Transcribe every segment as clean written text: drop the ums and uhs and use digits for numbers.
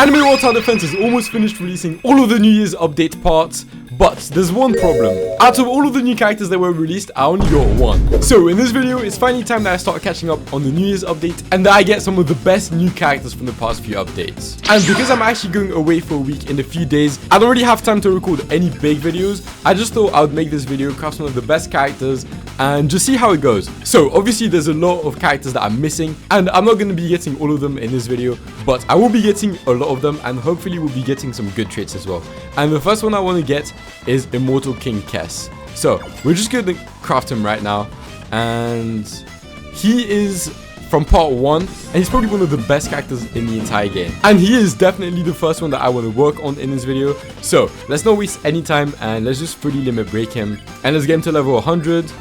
Anime World Tower Defense is almost finished releasing all of the New Year's update parts, but there's one problem. Out of all of the new characters that were released, I only got one. So in this video, it's finally time that I start catching up on the New Year's update and that I get some of the best new characters from the past few updates. And because I'm actually going away for a week in a few days, I don't really have time to record any big videos. I just thought I would make this video, craft some of the best characters, and just see how it goes. So obviously there's a lot of characters that I'm missing, and I'm not going to be getting all of them in this video, but I will be getting a lot of them, and hopefully we'll be getting some good traits as well. And the first one I want to get is Immortal King Kess. So we're just going to craft him right now, and he is from part 1, and he's probably one of the best characters in the entire game, and he is definitely the first one that I want to work on in this video. So let's not waste any time, and let's just fully limit break him, and let's get him to level 100,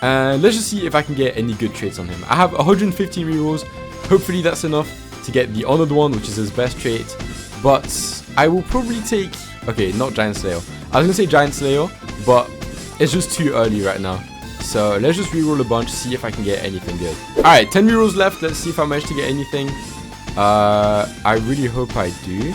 and let's just see if I can get any good traits on him. I have 115 rerolls. Hopefully that's enough to get the honored one, which is his best trait, but I will probably take, okay, not Giant Slayer. I was gonna say Giant Slayer, but it's just too early right now. So let's just reroll a bunch, see if I can get anything good. Alright, 10 rerolls left. Let's see if I manage to get anything. I really hope I do.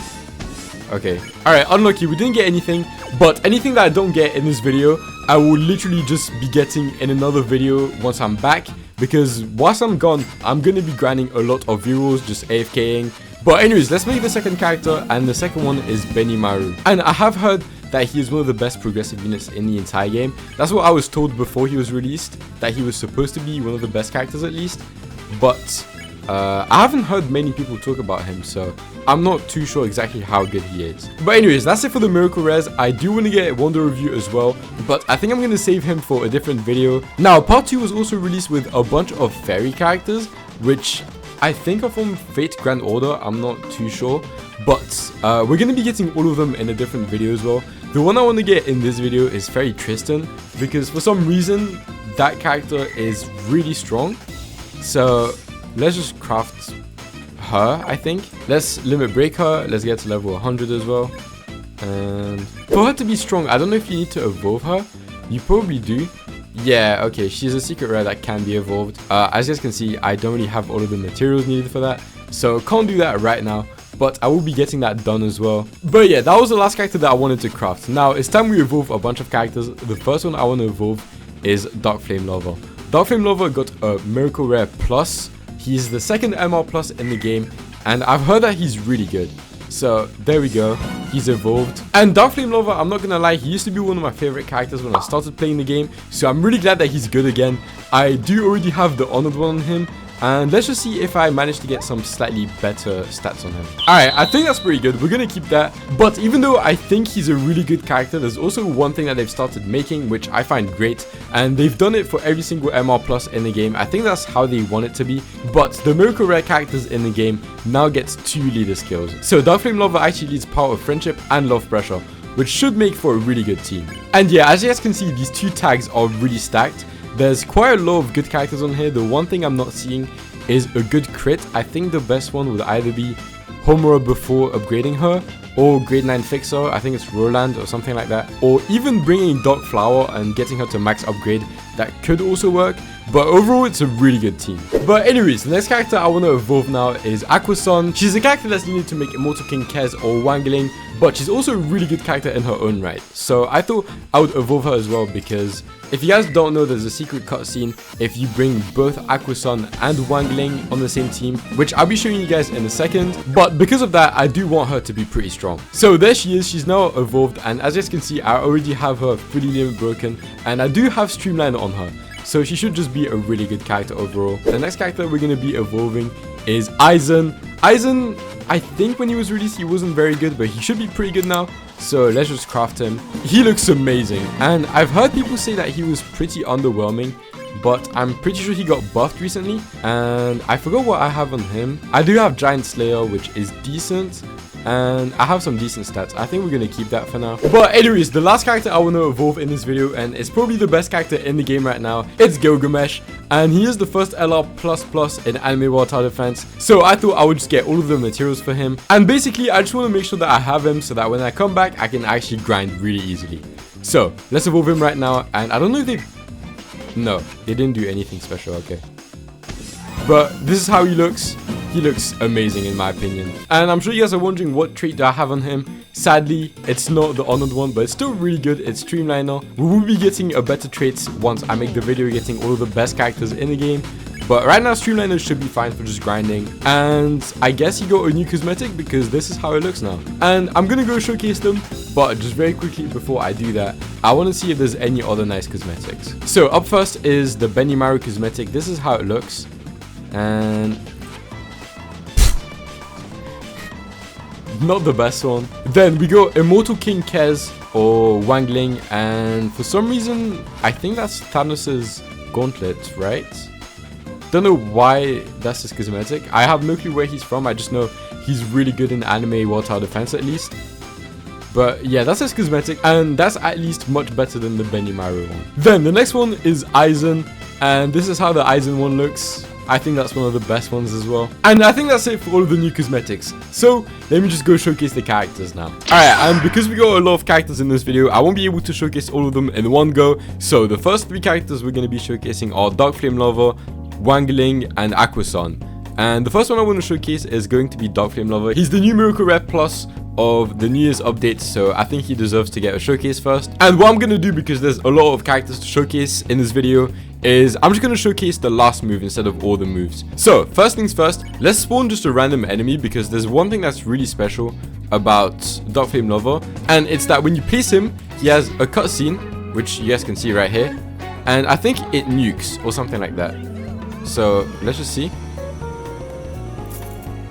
Okay. Alright, unlucky. We didn't get anything, but anything that I don't get in this video, I will literally just be getting in another video once I'm back. Because whilst I'm gone, I'm going to be grinding a lot of rerolls, just AFKing. But anyways, let's make the second character, and the second one is Benimaru. And I have heard that he is one of the best progressive units in the entire game. That's what I was told before he was released, that he was supposed to be one of the best characters at least. But I haven't heard many people talk about him, so I'm not too sure exactly how good he is. But anyways, that's it for the Miracle Rares. I do want to get a Wonder review as well, but I think I'm going to save him for a different video. Now, part 2 was also released with a bunch of fairy characters, which I think are from Fate Grand Order. I'm not too sure, but we're going to be getting all of them in a different video as well. The one I want to get in this video is Fairy Tristan, because for some reason that character is really strong. So let's just craft her, I think. Let's limit break her. Let's get to level 100 as well. And for her to be strong, I don't know if you need to evolve her. You probably do. Yeah, okay, she's a secret rare that can be evolved. As you guys can see, I don't really have all of the materials needed for that, so can't do that right now, but I will be getting that done as well. But yeah, that was the last character that I wanted to craft. Now it's time we evolve a bunch of characters. The first one I want to evolve is Dark Flame Lover. Dark Flame Lover got a Miracle Rare Plus. He's the second MR Plus in the game, and I've heard that he's really good. So there we go, he's evolved. And Dark Flame Lover, I'm not gonna lie, he used to be one of my favorite characters when I started playing the game, so I'm really glad that he's good again. I do already have the honored one on him, and let's just see if I manage to get some slightly better stats on him. Alright, I think that's pretty good. We're gonna keep that. But even though I think he's a really good character, there's also one thing that they've started making, which I find great, and they've done it for every single MR Plus in the game. I think that's how they want it to be. But the Miracle Rare characters in the game now gets 2 leader skills. So Dark Flame Lover actually leads Power of Friendship and Love Pressure, which should make for a really good team. And yeah, as you guys can see, these 2 tags are really stacked. There's quite a lot of good characters on here. The one thing I'm not seeing is a good crit. I think the best one would either be Homura before upgrading her, or grade 9 Fixer, I think it's Roland or something like that, or even bringing Dark Flower and getting her to max upgrade. That could also work, but overall it's a really good team. But anyways, the next character I want to evolve now is Aqua Sun. She's a character that's needed to make Immortal King Kess or Wangling, but she's also a really good character in her own right. So I thought I would evolve her as well, because if you guys don't know, there's a secret cutscene if you bring both Aqua Sun and Wangling on the same team, which I'll be showing you guys in a second. But because of that, I do want her to be pretty strong. So there she is. She's now evolved, and as you guys can see, I already have her fully limit broken, and I do have Streamliner on her. So she should just be a really good character overall. The next character we're going to be evolving is Aizen. Aizen, I think when he was released, he wasn't very good, but he should be pretty good now. So let's just craft him. He looks amazing, and I've heard people say that he was pretty underwhelming, but I'm pretty sure he got buffed recently, and I forgot what I have on him. I do have Giant Slayer, which is decent, and I have some decent stats. I think we're going to keep that for now. But anyways, the last character I want to evolve in this video, and it's probably the best character in the game right now, it's Gilgamesh, and he is the first LR++ in Anime World Tower Defense. So I thought I would just get all of the materials for him, and basically I just want to make sure that I have him so that when I come back I can actually grind really easily. So let's evolve him right now, and I don't know if they didn't do anything special. Okay, but this is how he looks. he looks amazing in my opinion. And I'm sure you guys are wondering what trait do I have on him. Sadly, it's not the honored one, but it's still really good. It's Streamliner. We will be getting a better trait once I make the video getting all of the best characters in the game. But right now, Streamliner should be fine for just grinding. And I guess he got a new cosmetic because this is how it looks now. And I'm going to go showcase them. But just very quickly before I do that, I want to see if there's any other nice cosmetics. So up first is the Benimaru cosmetic. This is how it looks. And not the best one. Then we go Immortal King Kez or Wangling. And for some reason, I think that's Thanos's gauntlet, right? Don't know why that's his cosmetic. I have no clue where he's from. I just know he's really good in anime World Tower Defense at least. But yeah, that's his cosmetic, and that's at least much better than the Benimaru one. Then the next one is Aizen, and this is how the Aizen one looks. I think that's one of the best ones as well. And I think that's it for all of the new cosmetics. So let me just go showcase the characters now. Alright, and because we got a lot of characters in this video, I won't be able to showcase all of them in one go. So the first 3 characters we're going to be showcasing are Dark Flame Lover, Wangling, and Aqua Sun. And the first one I want to showcase is going to be Dark Flame Lover. He's the new Miracle Rare Plus of the New Year's update, so I think he deserves to get a showcase first. And what I'm going to do, because there's a lot of characters to showcase in this video, is I'm just going to showcase the last move instead of all the moves. So first things first, let's spawn just a random enemy, because there's one thing that's really special about Dark Flame Lover, and it's that when you place him, he has a cutscene, which you guys can see right here, and I think it nukes or something like that. So let's just see.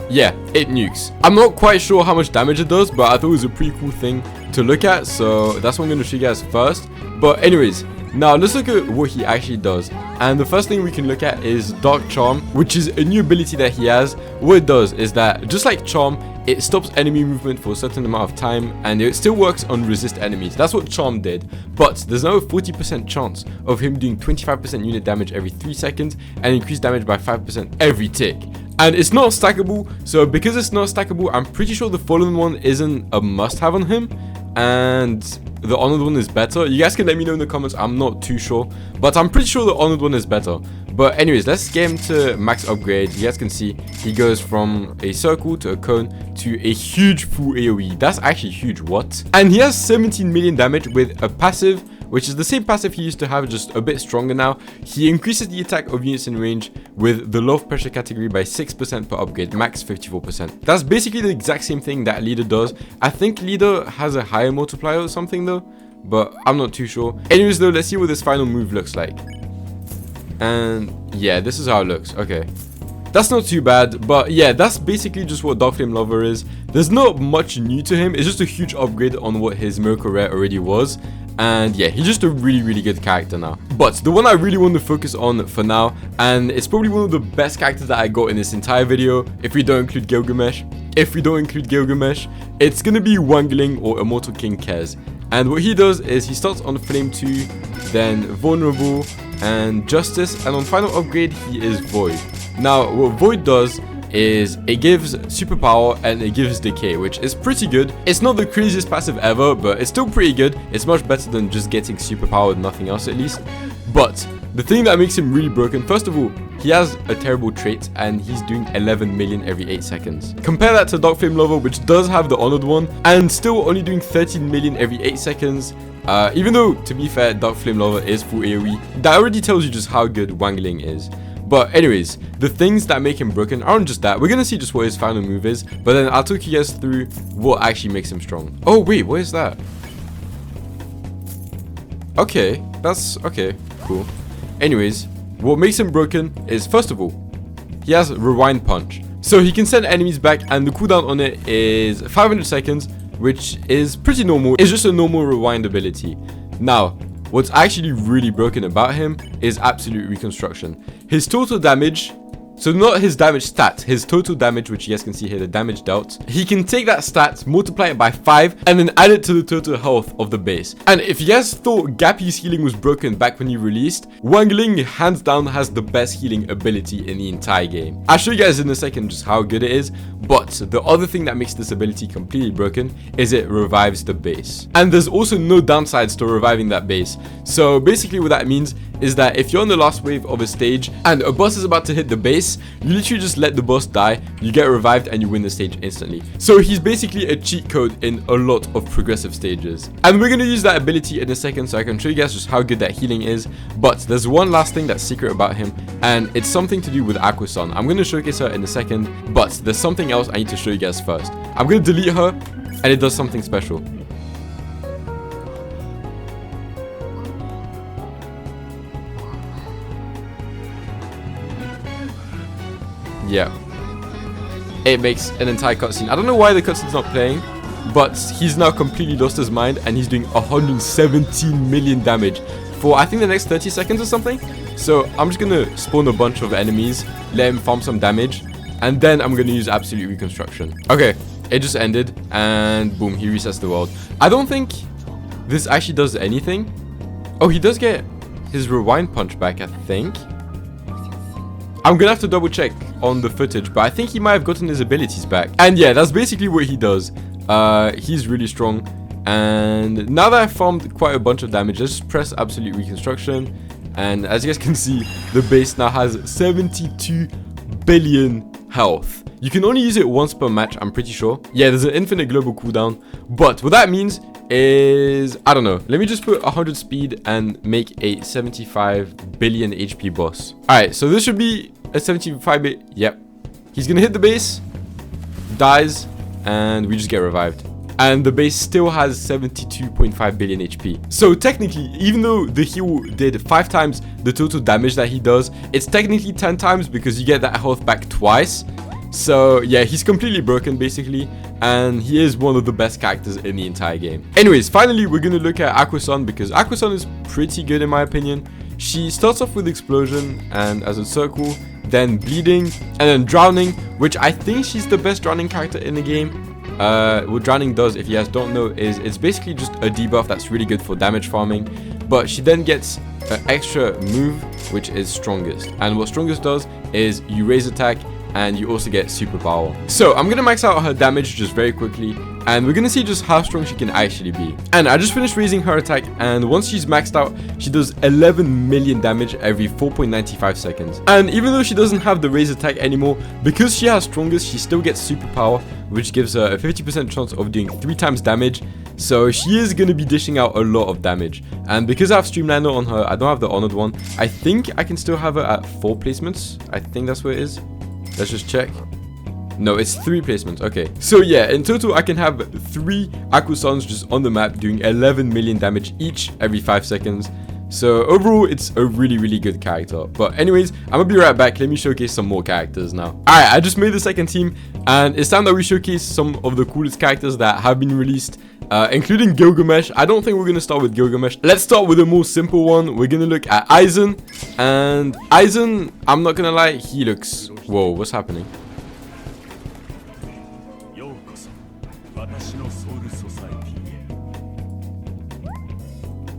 Yeah, it nukes. I'm not quite sure how much damage it does, but I thought it was a pretty cool thing to look at, so that's what I'm going to show you guys first. But anyways, now let's look at what he actually does. And the first thing we can look at is Dark Charm, which is a new ability that he has. What it does is that, just like Charm, it stops enemy movement for a certain amount of time, and it still works on resist enemies. That's what Charm did. But there's now a 40% chance of him doing 25% unit damage every 3 seconds and increased damage by 5% every tick. And it's not stackable, so because it's not stackable, I'm pretty sure the Fallen one isn't a must-have on him, and the Honored one is better. You guys can let me know in the comments, I'm not too sure, but I'm pretty sure the Honored one is better. But anyways, let's get him to max upgrade. You guys can see he goes from a circle to a cone to a huge full AoE. That's actually huge, what? And he has 17 million damage with a passive, which is the same passive he used to have, just a bit stronger now. He increases the attack of units in range with the low pressure category by 6% per upgrade, max 54%. That's basically the exact same thing that Leader does. I think Leader has a higher multiplier or something though, but I'm not too sure. Anyways though, let's see what this final move looks like. And yeah, this is how it looks. Okay, that's not too bad, but yeah, that's basically just what Dark Flame Lover is. There's not much new to him. It's just a huge upgrade on what his Miracle Rare already was. And yeah, he's just a really good character now. But the one I really want to focus on for now, and it's probably one of the best characters that I got in this entire video, if we don't include Gilgamesh, it's gonna be Wangling or Immortal King Kez. And what he does is he starts on Flame 2, then Vulnerable and Justice, and on final upgrade he is Void. Now what Void does is it gives superpower and it gives decay, which is pretty good. It's not the craziest passive ever, but it's still pretty good. It's much better than just getting superpower and nothing else at least. But the thing that makes him really broken, first of all, he has a terrible trait and he's doing 11 million every 8 seconds. Compare that to Dark Flame Lover, which does have the Honored one and still only doing 13 million every 8 seconds. Even though, to be fair, Dark Flame Lover is full AoE, that already tells you just how good Wangling is. But anyways, the things that make him broken aren't just that. We're gonna see just what his final move is, but then I'll talk you guys through what actually makes him strong. Oh wait, what is that? Okay, that's okay, cool. Anyways, what makes him broken is, first of all, he has Rewind Punch. So he can send enemies back, and the cooldown on it is 500 seconds, which is pretty normal. It's just a normal rewind ability. Now, what's actually really broken about him is Absolute Reconstruction. His total damage, so not his damage stat, his total damage, which you guys can see here, the damage dealt, he can take that stat, multiply it by 5, and then add it to the total health of the base. And if you guys thought Gappy's healing was broken back when he released, Wangling hands down has the best healing ability in the entire game. I'll show you guys in a second just how good it is, but the other thing that makes this ability completely broken is it revives the base. And there's also no downsides to reviving that base. So basically what that means is that if you're on the last wave of a stage and a boss is about to hit the base, you literally just let the boss die, you get revived, and you win the stage instantly. So he's basically a cheat code in a lot of progressive stages. And we're going to use that ability in a second so I can show you guys just how good that healing is. But there's one last thing that's secret about him, and it's something to do with Aqua Sun. I'm going to showcase her in a second, but there's something else I need to show you guys first. I'm going to delete her, and it does something special. Yeah, it makes an entire cutscene. I don't know why the cutscene's not playing, but he's now completely lost his mind and he's doing 117 million damage for I think the next 30 seconds or something. So I'm just gonna spawn a bunch of enemies, let him farm some damage, and then I'm gonna use absolute reconstruction. Okay, it just ended and boom, he resets the world. I don't think this actually does anything. Oh, he does get his rewind punch back, I think. I'm gonna have to double check on the footage, but I think he might have gotten his abilities back. And yeah, that's basically what he does. He's really strong. And now that I've farmed quite a bunch of damage, just press absolute reconstruction. And as you guys can see, the base now has 72 billion health. You can only use it once per match, I'm pretty sure. Yeah, there's an infinite global cooldown. But what that means is, I don't know. Let me just put 100 speed and make a 75 billion HP boss. Alright, so this should be a 75 bit. Yep. He's gonna hit the base, dies, and we just get revived. And the base still has 72.5 billion HP. So technically, even though the heal did 5 times the total damage that he does, it's technically 10 times because you get that health back twice. So yeah, he's completely broken basically, and he is one of the best characters in the entire game. Anyways, finally we're gonna look at Aqua Sun, because Aqua Sun is pretty good in my opinion. She starts off with explosion and as a circle, then bleeding, and then drowning, which I think she's the best drowning character in the game. What drowning does, if you guys don't know, is it's basically just a debuff that's really good for damage farming. But she then gets an extra move, which is strongest, and what strongest does is you raise attack and you also get superpower. So I'm gonna max out her damage just very quickly, and we're gonna see just how strong she can actually be. And I just finished raising her attack, and once she's maxed out, she does 11 million damage every 4.95 seconds. And even though she doesn't have the raise attack anymore, because she has strongest, she still gets superpower, which gives her a 50% chance of doing 3 times damage. So she is going to be dishing out a lot of damage. And because I have Streamliner on her, I don't have the honored one. I think I can still have her at 4 placements. I think that's where it is. Let's just check. No, it's 3 placements. Okay. So yeah, in total, I can have 3 Aqua Suns just on the map doing 11 million damage each every 5 seconds. So overall, it's a really, really good character. But anyways, I'm gonna be right back. Let me showcase some more characters now. Alright, I just made the second team, and it's time that we showcase some of the coolest characters that have been released, including Gilgamesh. I don't think we're gonna start with Gilgamesh. Let's start with a more simple one. We're gonna look at Aizen. And Aizen, I'm not gonna lie, he looks... Whoa, what's happening?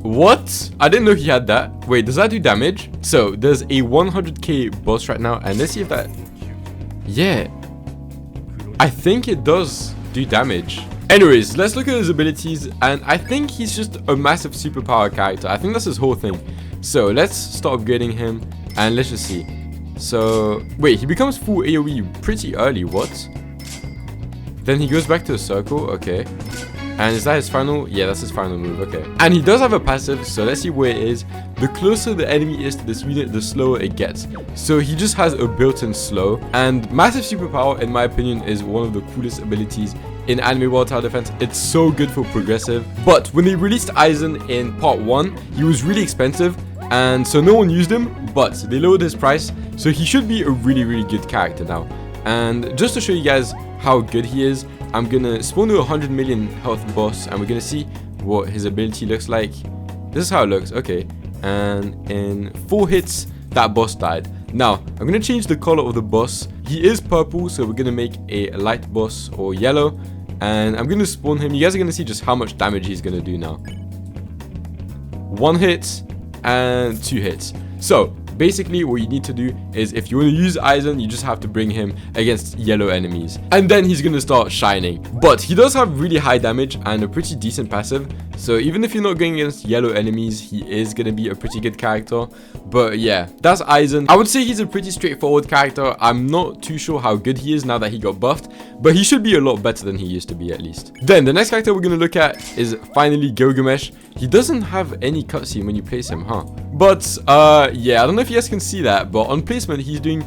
What? I didn't know he had that. Wait, does that do damage? So there's a 100k boss right now, and let's see if that... Yeah, I think it does do damage. Anyways, let's look at his abilities, and I think he's just a massive superpower character. I think that's his whole thing. So let's start upgrading him, and let's just see. So wait, he becomes full AoE pretty early. What? Then he goes back to a circle. Okay. And is that his final? Yeah, that's his final move. Okay. And he does have a passive, so let's see where it is. The closer the enemy is to this unit, the slower it gets. So he just has a built-in slow. And massive superpower, in my opinion, is one of the coolest abilities in anime World Tower Defense. It's so good for progressive. But when they released Aizen in part 1, he was really expensive, and so no one used him, but they lowered his price. So he should be a really, really good character now. And just to show you guys how good he is, I'm gonna spawn to a 100 million health boss, and we're gonna see what his ability looks like. This is how it looks. Okay, and in 4 hits that boss died. Now I'm gonna change the color of the boss. He is purple, so we're gonna make a light boss, or yellow, and I'm gonna spawn him. You guys are gonna see just how much damage he's gonna do now. 1 hit and 2 hits. So Basically, what you need to do is if you want to use Aizen, you just have to bring him against yellow enemies. And then he's going to start shining. But he does have really high damage and a pretty decent passive. So even if you're not going against yellow enemies, he is going to be a pretty good character. But yeah, that's Aizen. I would say he's a pretty straightforward character. I'm not too sure how good he is now that he got buffed, but he should be a lot better than he used to be at least. Then the next character we're going to look at is finally Gilgamesh. He doesn't have any cutscene when you place him, huh? But yeah, I don't know if you guys can see that, but on placement he's doing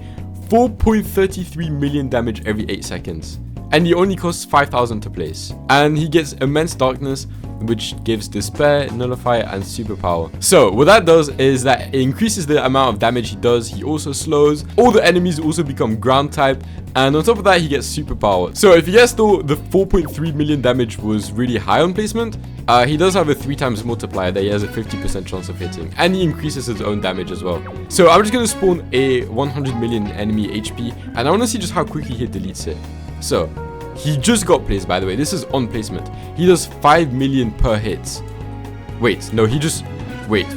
4.33 million damage every 8 seconds. And he only costs 5,000 to place. And he gets immense darkness, which gives despair, nullify, and superpower. So what that does is that it increases the amount of damage he does. He also slows. All the enemies also become ground type, and on top of that he gets superpower. So if you guys thought the 4.3 million damage was really high on placement, he does have a 3 times multiplier that he has a 50% chance of hitting, and he increases his own damage as well. So I'm just going to spawn a 100 million enemy HP, and I want to see just how quickly he deletes it. So he just got placed, by the way. This is on placement. He does 5 million per hit. Wait, no, he just... Wait.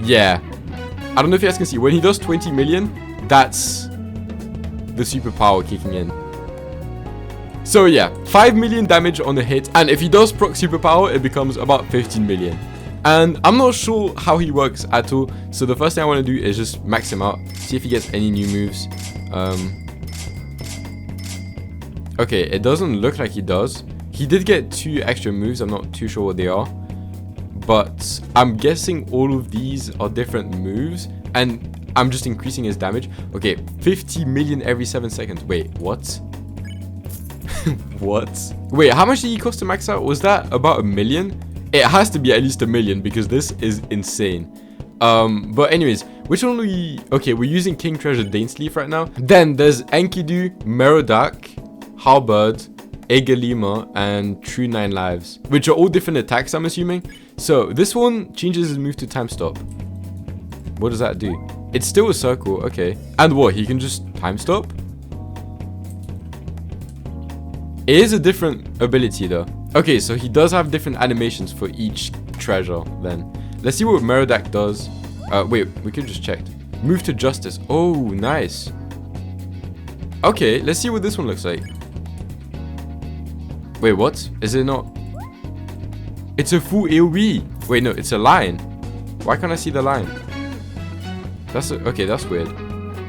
Yeah. I don't know if you guys can see. When he does 20 million, that's the superpower kicking in. So yeah, 5 million damage on the hit. And if he does proc superpower, it becomes about 15 million. And I'm not sure how he works at all. So the first thing I want to do is just max him out. See if he gets any new moves. Okay, it doesn't look like he does. He did get 2 extra moves. I'm not too sure what they are. But I'm guessing all of these are different moves. And I'm just increasing his damage. Okay, 50 million every 7 seconds. Wait, what? What? Wait, how much did he cost to max out? Was that about 1 million? It has to be at least 1 million because this is insane. But anyways, which one are we... Okay, we're using King Treasure Dainsleaf right now. Then there's Enkidu, Merodach, Halberd, Egalima, and True 9 Lives, which are all different attacks, I'm assuming. So this one changes his move to time stop. What does that do? It's still a circle, okay. And what, he can just time stop? It is a different ability though. Okay, so he does have different animations for each treasure then. Let's see what Merodach does. Wait, we could just check. Move to Justice. Oh, nice. Okay, let's see what this one looks like. Wait, what? Is it not? It's a full AoE. Wait, no, it's a line. Why can't I see the line? Okay, that's weird.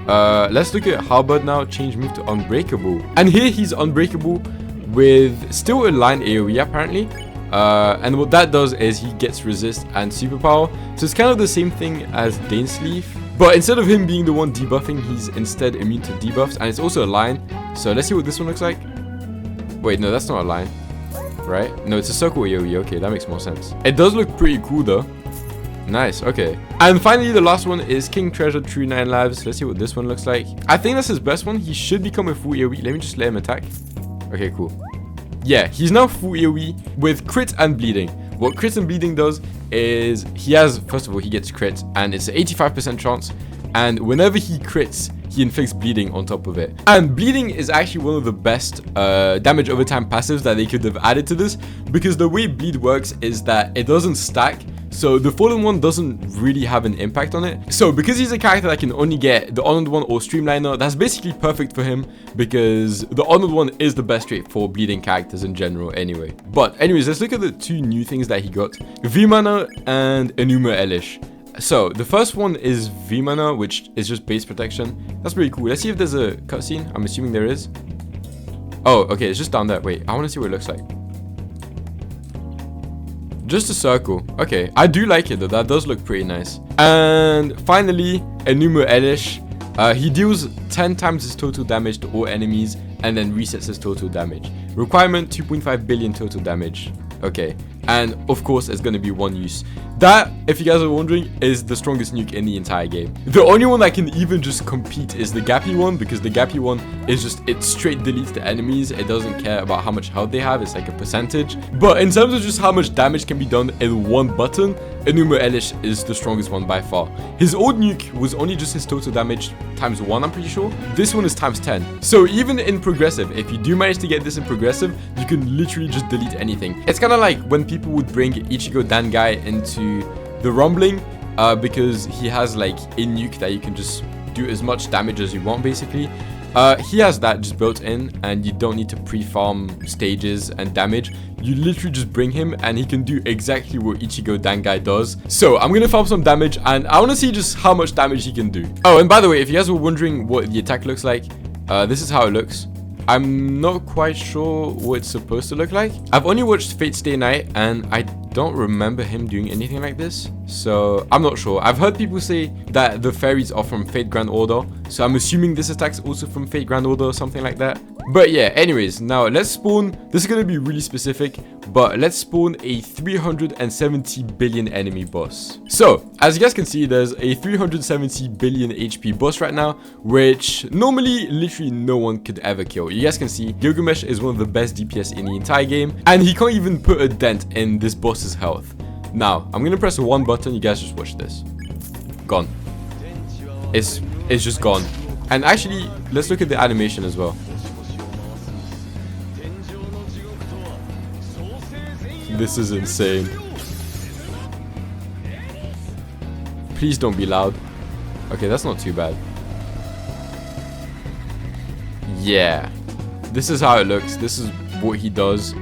Let's look at Halberd now. Change move to Unbreakable. And here he's Unbreakable with still a line AoE apparently. And what that does is he gets resist and superpower. So it's kind of the same thing as Dainsleaf. But instead of him being the one debuffing, he's instead immune to debuffs. And it's also a line. So let's see what this one looks like. Wait, no, that's not a line. Right? No, it's a circle AoE. Okay, that makes more sense. It does look pretty cool though. Nice, okay. And finally, the last one is King Treasure True 9 Lives. Let's see what this one looks like. I think that's his best one. He should become a full AoE. Let me just let him attack. Okay, cool. Yeah, he's now full AoE with crit and bleeding. What crit and bleeding does is he has, first of all, he gets crit and it's an 85% chance. And whenever he crits, he inflicts bleeding on top of it. And bleeding is actually one of the best damage over time passives that they could have added to this, because the way bleed works is that it doesn't stack. So the fallen one doesn't really have an impact on it. So because he's a character that can only get the honored one or streamliner, that's basically perfect for him, because the honored one is the best trait for bleeding characters in general anyway. But anyways, let's look at the 2 new things that he got. V-Mana and Enuma Elish. So the first one is V-Mana, which is just base protection. That's pretty cool. Let's see if there's a cutscene. I'm assuming there is. Oh, okay, it's just down there. Wait, I want to see what it looks like. Just a circle. Okay, I do like it though. That does look pretty nice. And finally, Enuma Elish. He deals 10 times his total damage to all enemies and then resets his total damage. Requirement 2.5 billion total damage. Okay, and of course it's going to be 1 use. That, if you guys are wondering, is the strongest nuke in the entire game. The only one that can even just compete is the Gappy one, because the Gappy one is just, it straight deletes the enemies. It doesn't care about how much health they have. It's like a percentage. But in terms of just how much damage can be done in one button, Enuma Elish is the strongest one by far. His old nuke was only just his total damage times 1, I'm pretty sure. This one is times 10. So even in progressive, if you do manage to get this in progressive, you can literally just delete anything. It's kind of like when people would bring Ichigo Dangai into the Rumbling. because he has like a nuke that you can just do as much damage as you want basically. He has that just built in, and you don't need to pre-farm stages and damage. You literally just bring him and he can do exactly what Ichigo Dangai does. So I'm gonna farm some damage, and I want to see just how much damage he can do. Oh, and by the way, if you guys were wondering what the attack looks like, this is how it looks. I'm not quite sure what it's supposed to look like. I've only watched Fate Stay Night, and I don't remember him doing anything like this, so I'm not sure. I've heard people say that the fairies are from Fate Grand Order, so I'm assuming this attack's also from Fate Grand Order or something like that. But yeah, anyways, now let's spawn. This is gonna be really specific, but let's spawn a 370 billion enemy boss. So as you guys can see, there's a 370 billion HP boss right now, which normally literally no one could ever kill. You guys can see Gilgamesh is one of the best DPS in the entire game, and he can't even put a dent in this boss's health. Now I'm gonna press one button. You guys just watch this. Gone. It's just gone. And actually, let's look at the animation as well. This is insane. Please don't be loud. Okay, that's not too bad. Yeah, this is how it looks. This is what he does,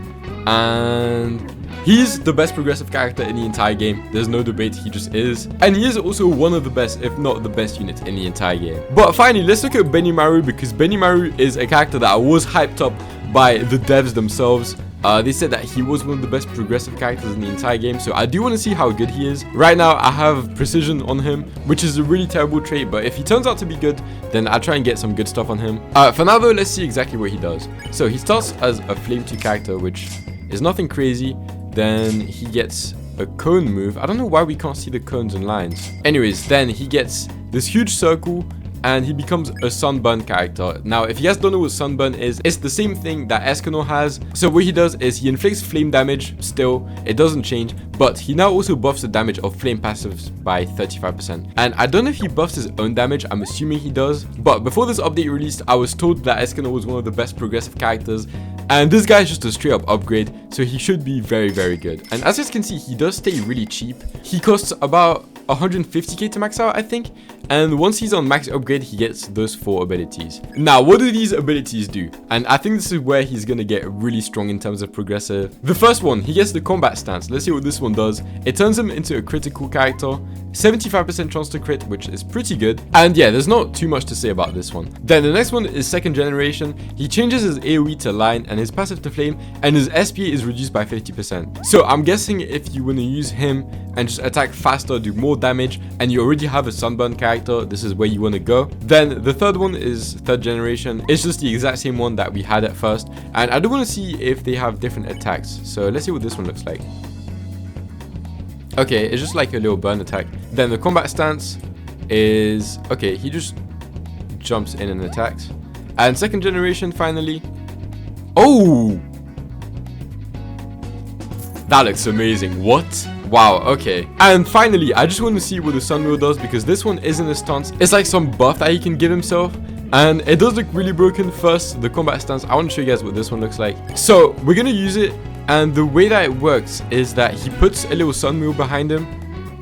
and he's the best progressive character in the entire game. There's no debate, he just is. And he is also one of the best, if not the best unit in the entire game. But finally, let's look at Benimaru, because Benimaru is a character that was hyped up by the devs themselves. They said that he was one of the best progressive characters in the entire game, so I do want to see how good he is. Right now, I have precision on him, which is a really terrible trait, but if he turns out to be good, then I'll try and get some good stuff on him. For now though, let's see exactly what he does. So he starts as a Flame 2 character, which is nothing crazy. Then he gets a cone move. I don't know why we can't see the cones and lines. Anyways, then he gets this huge circle, and he becomes a sunburn character. Now, if you guys don't know what sunburn is, it's the same thing that Escanor has. So what he does is he inflicts flame damage still, it doesn't change, but he now also buffs the damage of flame passives by 35%. And I don't know if he buffs his own damage, I'm assuming he does. But before this update released, I was told that Escanor was one of the best progressive characters, and this guy is just a straight up upgrade, so he should be very, very good. And as you guys can see, he does stay really cheap. He costs about 150k to max out, I think, and once he's on max upgrade, he gets those 4 abilities. Now, what do these abilities do? And I think this is where he's gonna get really strong in terms of progressive. The first one, he gets the combat stance. Let's see what this one does. It turns him into a critical character, 75% chance to crit, which is pretty good. And yeah, there's not too much to say about this one. Then the next one is second generation. He changes his AoE to line and his passive to flame, and his SPA is reduced by 50%. So I'm guessing if you want to use him and just attack faster, do more damage, and you already have a sunburn character, this is where you want to go. Then the third one is third generation. It's just the exact same one that we had at first, and I do want to see if they have different attacks. So let's see what this one looks like. Okay, it's just like a little burn attack. Then the combat stance is okay, he just jumps in and attacks. And second generation, finally. Oh, that looks amazing. What? Wow, okay. And finally, I just want to see what the Sunwheel does, because this one isn't a stance. It's like some buff that he can give himself, and it does look really broken. First, the combat stance. I want to show you guys what this one looks like. So we're gonna use it, and the way that it works is that he puts a little Sunwheel behind him,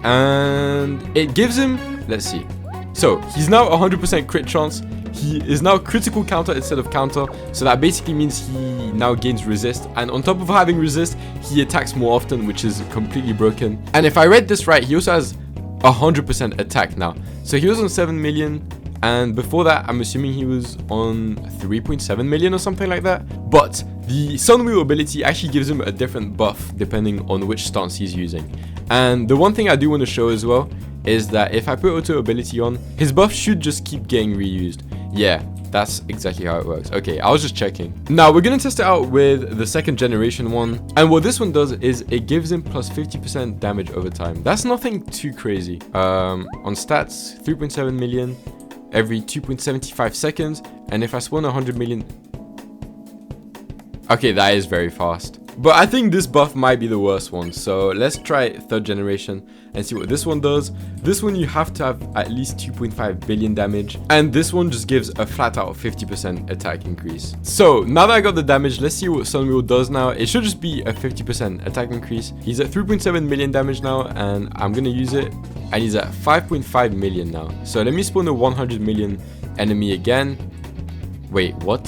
and it gives him, let's see. So he's now 100% crit chance. He is now critical counter instead of counter, so that basically means he now gains resist, and on top of having resist, he attacks more often, which is completely broken. And if I read this right, he also has 100% attack now. So he was on 7 million, and before that, I'm assuming he was on 3.7 million or something like that. But the Sunwheel ability actually gives him a different buff depending on which stance he's using. And the one thing I do want to show as well is that if I put auto ability on, his buff should just keep getting reused. Yeah, that's exactly how it works. Okay, I was just checking. Now we're gonna test it out with the second generation one, and what this one does is it gives him plus 50% damage over time. That's nothing too crazy. On stats, 3.7 million every 2.75 seconds, and if I spawn 100 million, okay, that is very fast. But I think this buff might be the worst one. So let's try 3rd generation and see what this one does. This one you have to have at least 2.5 billion damage. And this one just gives a flat out 50% attack increase. So now that I got the damage, let's see what Sunwheel does now. It should just be a 50% attack increase. He's at 3.7 million damage now, and I'm gonna use it. And he's at 5.5 million now. So let me spawn a 100 million enemy again. Wait, what?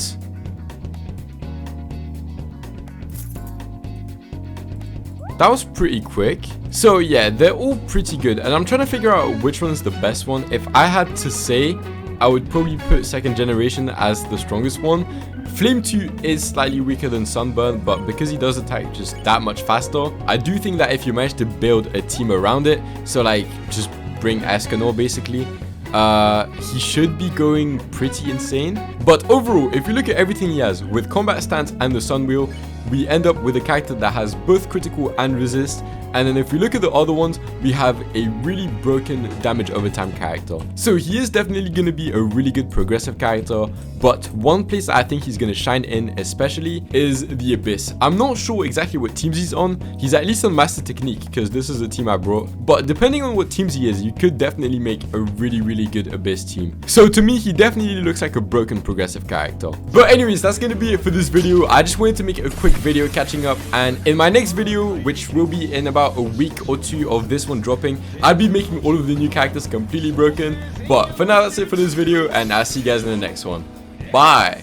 That was pretty quick. So yeah, they're all pretty good, and I'm trying to figure out which one's the best one. If I had to say, I would probably put 2nd generation as the strongest one. Flame 2 is slightly weaker than Sunburn, but because he does attack just that much faster, I do think that if you manage to build a team around it, so like just bring Escanor basically, he should be going pretty insane. But overall, if you look at everything he has with combat stance and the Sunwheel, we end up with a character that has both critical and resist. And then if we look at the other ones, we have a really broken damage over time character. So he is definitely going to be a really good progressive character, but one place that I think he's going to shine in especially is the Abyss. I'm not sure exactly what teams he's on. He's at least on Master Technique because this is the team I brought. But depending on what teams he is, you could definitely make a really good Abyss team. So to me, he definitely looks like a broken progressive character. But anyways, that's going to be it for this video. I just wanted to make a quick video catching up, and in my next video, which will be in about a week or 2 of this one dropping, I'll be making all of the new characters completely broken. But for now, that's it for this video, and I'll see you guys in the next one. Bye.